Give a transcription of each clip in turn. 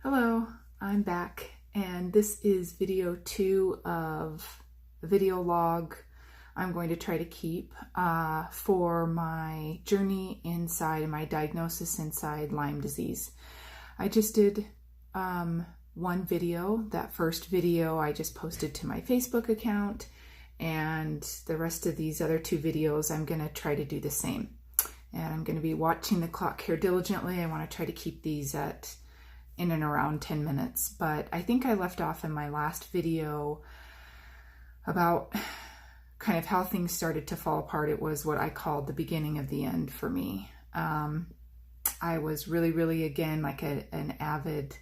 Hello, I'm back, and this is video 2 of a video log I'm going to try to keep for my journey inside my diagnosis inside Lyme disease. I just did one video. That first video I just posted to my Facebook account, and the rest of these other 2 videos I'm going to try to do the same. And I'm going to be watching the clock here diligently. I want to try to keep these at in and around 10 minutes, but I think I left off in my last video about kind of how things started to fall apart. It was what I called the beginning of the end for me. I was really, again, like an avid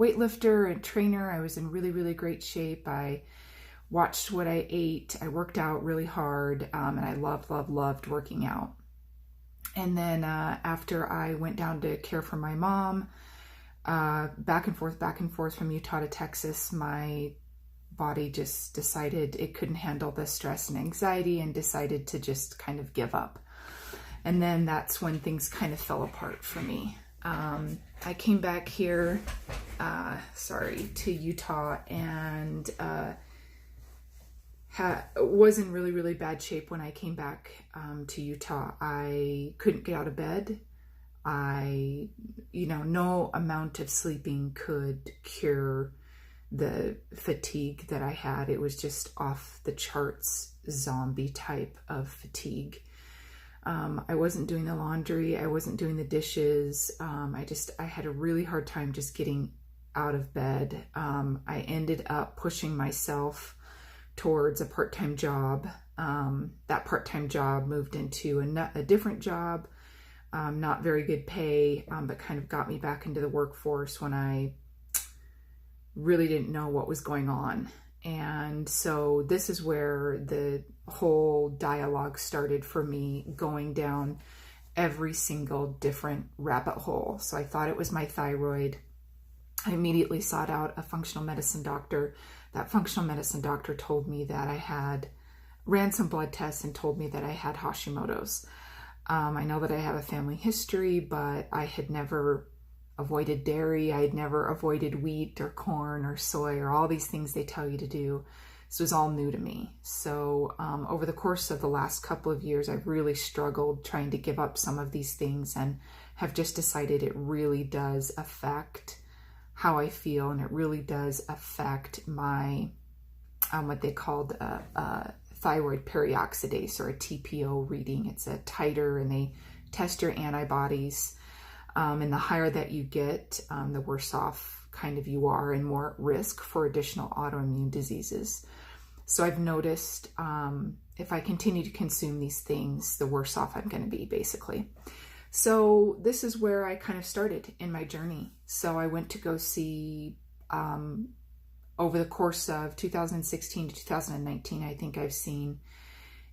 weightlifter and trainer. I was in really great shape. I watched what I ate. I worked out really hard, and I loved working out. And then after I went down to care for my mom, back and forth from Utah to Texas, my body just decided it couldn't handle the stress and anxiety and decided to just kind of give up. And then that's when things kind of fell apart for me. I came back here, to Utah, and was in really bad shape when I came back to Utah. I couldn't get out of bed. No amount of sleeping could cure the fatigue that I had. It was just off the charts, zombie type of fatigue. I wasn't doing the laundry. I wasn't doing the dishes. I had a really hard time just getting out of bed. I ended up pushing myself towards a part-time job. That part-time job moved into a different job. Not very good pay, but kind of got me back into the workforce when I really didn't know what was going on. And so this is where the whole dialogue started for me, going down every single different rabbit hole. So I thought it was my thyroid. I immediately sought out a functional medicine doctor. That functional medicine doctor told me that ran some blood tests and told me that I had Hashimoto's. I know that I have a family history, but I had never avoided dairy. I had never avoided wheat or corn or soy or all these things they tell you to do. This was all new to me. So over the course of the last couple of years, I've really struggled trying to give up some of these things, and have just decided it really does affect how I feel, and it really does affect my what they called thyroid perioxidase, or a TPO reading. It's a titer, and they test your antibodies. And the higher that you get, the worse off kind of you are, and more at risk for additional autoimmune diseases. So I've noticed if I continue to consume these things, the worse off I'm going to be, basically. So this is where I kind of started in my journey. So I went to go see, over the course of 2016 to 2019, I think I've seen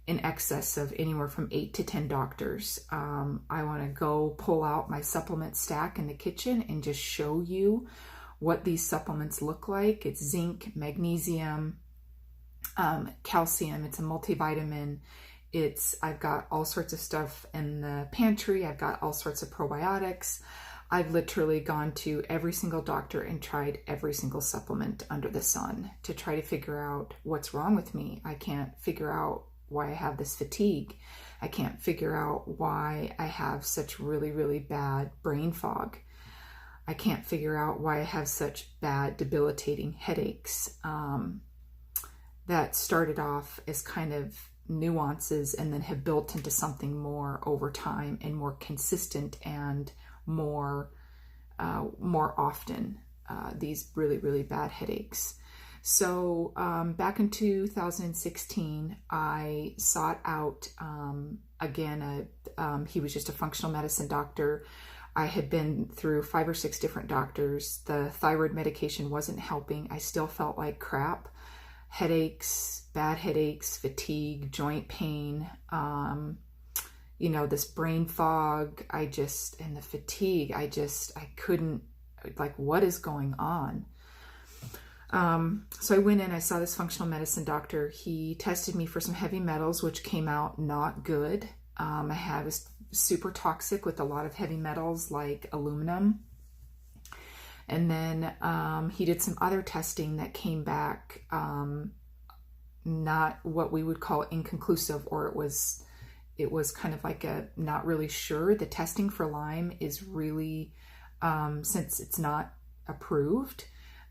in excess of anywhere from 8 to 10 doctors. I want to go pull out my supplement stack in the kitchen and just show you what these supplements look like. It's zinc, magnesium, calcium. It's a multivitamin. I've got all sorts of stuff in the pantry. I've got all sorts of probiotics. I've literally gone to every single doctor and tried every single supplement under the sun to try to figure out what's wrong with me. I can't figure out why I have this fatigue. I can't figure out why I have such really bad brain fog. I can't figure out why I have such bad, debilitating headaches. That started off as kind of nuances and then have built into something more over time and more consistent and more often, these really bad headaches. So back in 2016, I sought out, again, he was just a functional medicine doctor. I had been through 5 or 6 different doctors. The thyroid medication wasn't helping. I still felt like crap. Headaches, bad headaches, fatigue, joint pain, this brain fog, and the fatigue, I couldn't, what is going on? So I went in, I saw this functional medicine doctor. He tested me for some heavy metals, which came out not good. I was super toxic with a lot of heavy metals like aluminum. And then he did some other testing that came back not what we would call inconclusive, or it was kind of like a not really sure. The testing for Lyme is really, since it's not approved,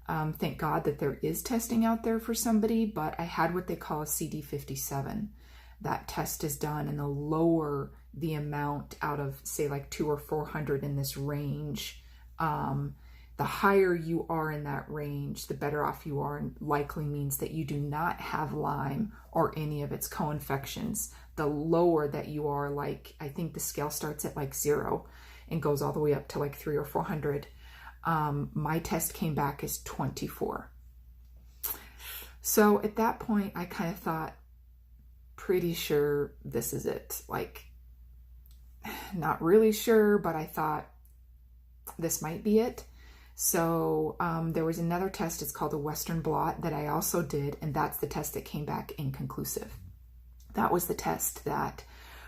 thank God that there is testing out there for somebody, but I had what they call a cd57. That test is done, and the lower the amount out of, say, like 200 or 400 in this range, the higher you are in that range, the better off you are, and likely means that you do not have Lyme or any of its co-infections. The lower that you are, like, I think the scale starts at like 0 and goes all the way up to like 300 or 400. My test came back as 24. So at that point, I kind of thought, pretty sure this is it. Like, not really sure, but I thought this might be it. So there was another test, it's called a Western blot, that I also did, and that's the test that came back inconclusive. That was the test that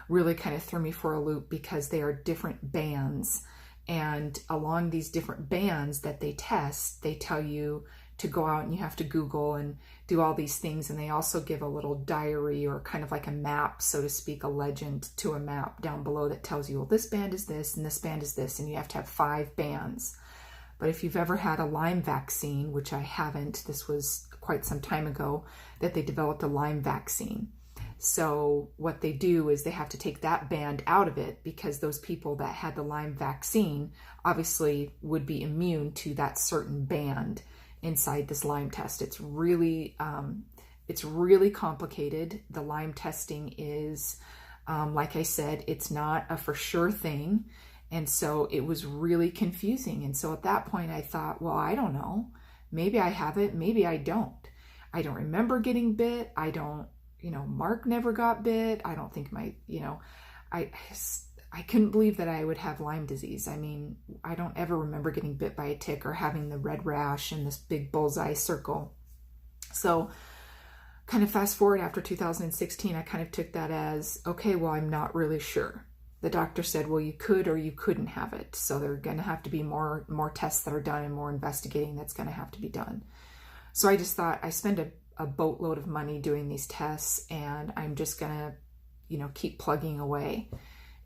really kind of threw me for a loop, because they are different bands, and along these different bands that they test, they tell you to go out and you have to Google and do all these things, and they also give a little diary, or kind of like a map, so to speak, a legend to a map down below that tells you, well, this band is this and this band is this, and you have to have 5 bands. But if you've ever had a Lyme vaccine, which I haven't, this was quite some time ago that they developed a Lyme vaccine. So what they do is they have to take that band out of it, because those people that had the Lyme vaccine obviously would be immune to that certain band inside this Lyme test. It's really complicated. The Lyme testing is, like I said, it's not a for sure thing. And so it was really confusing. And so at that point I thought, well, I don't know. Maybe I have it, maybe I don't. I don't remember getting bit. I don't, Mark never got bit. I don't think I couldn't believe that I would have Lyme disease. I mean, I don't ever remember getting bit by a tick or having the red rash and this big bullseye circle. So kind of fast forward after 2016, I kind of took that as, okay, well, I'm not really sure. The doctor said, well, you could or you couldn't have it. So there are going to have to be more tests that are done and more investigating that's going to have to be done. So I just thought, I spend a boatload of money doing these tests, and I'm just going to, keep plugging away.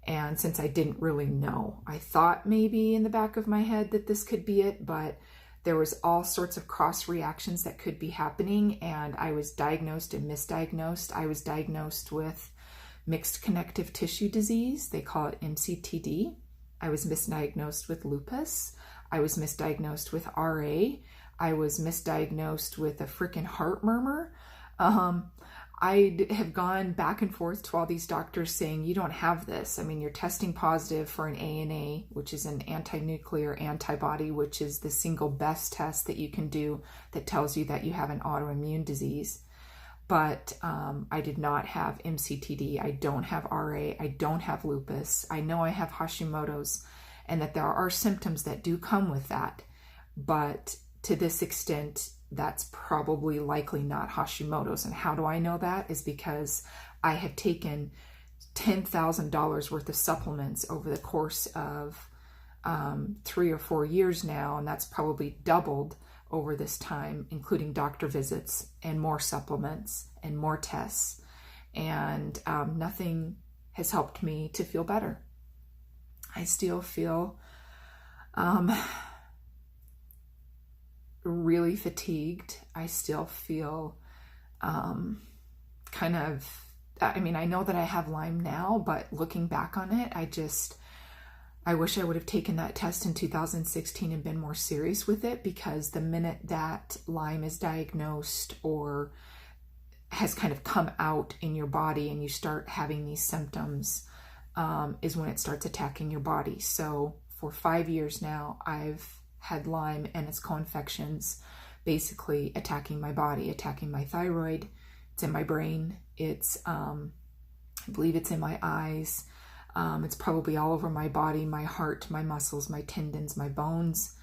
And since I didn't really know, I thought maybe in the back of my head that this could be it, but there was all sorts of cross reactions that could be happening. And I was diagnosed and misdiagnosed. I was diagnosed with mixed connective tissue disease. They call it MCTD. I was misdiagnosed with lupus. I was misdiagnosed with RA. I was misdiagnosed with a freaking heart murmur. I have gone back and forth to all these doctors saying, you don't have this. I mean, you're testing positive for an ANA, which is an anti-nuclear antibody, which is the single best test that you can do that tells you that you have an autoimmune disease. But I did not have MCTD. I don't have RA. I don't have lupus. I know I have Hashimoto's, and that there are symptoms that do come with that. But to this extent, that's probably likely not Hashimoto's. And how do I know that? Is because I have taken $10,000 worth of supplements over the course of 3 or 4 years now, and that's probably doubled over this time, including doctor visits and more supplements and more tests. And nothing has helped me to feel better. I still feel really fatigued. I still feel kind of, I mean, I know that I have Lyme now, but looking back on it, I wish I would have taken that test in 2016 and been more serious with it, because the minute that Lyme is diagnosed or has kind of come out in your body and you start having these symptoms, is when it starts attacking your body. So for 5 years now, I've had Lyme and its co-infections basically attacking my body, attacking my thyroid. It's in my brain. It's, I believe it's in my eyes. It's probably all over my body, my heart, my muscles, my tendons, my bones,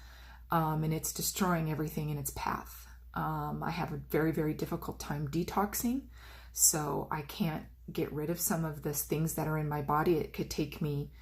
and it's destroying everything in its path. I have a very, very difficult time detoxing, so I can't get rid of some of the things that are in my body. It could take me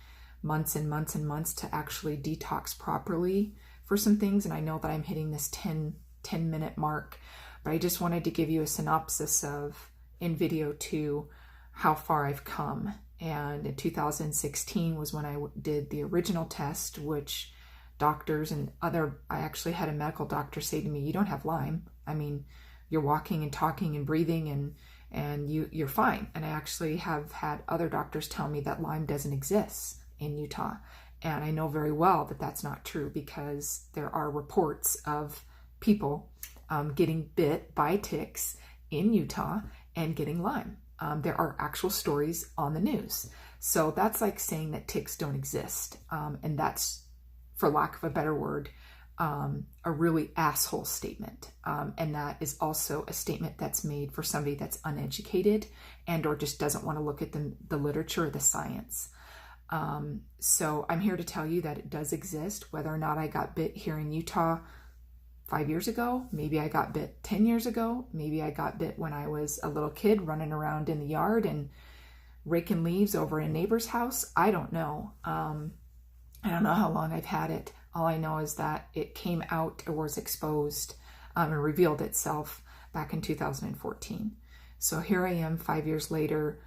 months and months and months to actually detox properly for some things, and I know that I'm hitting this 10 minute mark, but I just wanted to give you a synopsis of, in video 2, how far I've come. And in 2016 was when I did the original test, which doctors and I actually had a medical doctor say to me, you don't have Lyme. I mean, you're walking and talking and breathing and you're fine. And I actually have had other doctors tell me that Lyme doesn't exist in Utah. And I know very well that that's not true, because there are reports of people getting bit by ticks in Utah and getting Lyme. There are actual stories on the news. So that's like saying that ticks don't exist. And that's, for lack of a better word, a really asshole statement. And that is also a statement that's made for somebody that's uneducated and or just doesn't want to look at the literature or the science. So I'm here to tell you that it does exist. Whether or not I got bit here in Utah 5 years ago, maybe I got bit 10 years ago, maybe I got bit when I was a little kid running around in the yard and raking leaves over a neighbor's house. I don't know. I don't know how long I've had it. All I know is that it came out or was exposed and revealed itself back in 2014. So here I am 5 years later,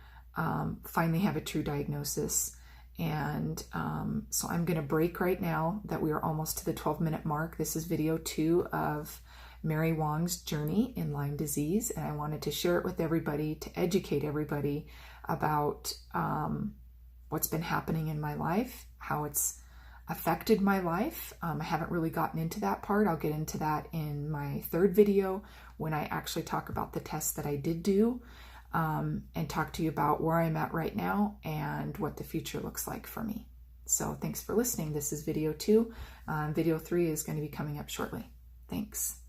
finally have a true diagnosis. And so I'm going to break right now that we are almost to the 12-minute mark. This is video 2 of Mary Wong's journey in Lyme disease. And I wanted to share it with everybody, to educate everybody about what's been happening in my life, how it's affected my life. I haven't really gotten into that part. I'll get into that in my 3rd video when I actually talk about the tests that I did do, and talk to you about where I'm at right now and what the future looks like for me. So thanks for listening. This is video 2. Video 3 is going to be coming up shortly. Thanks.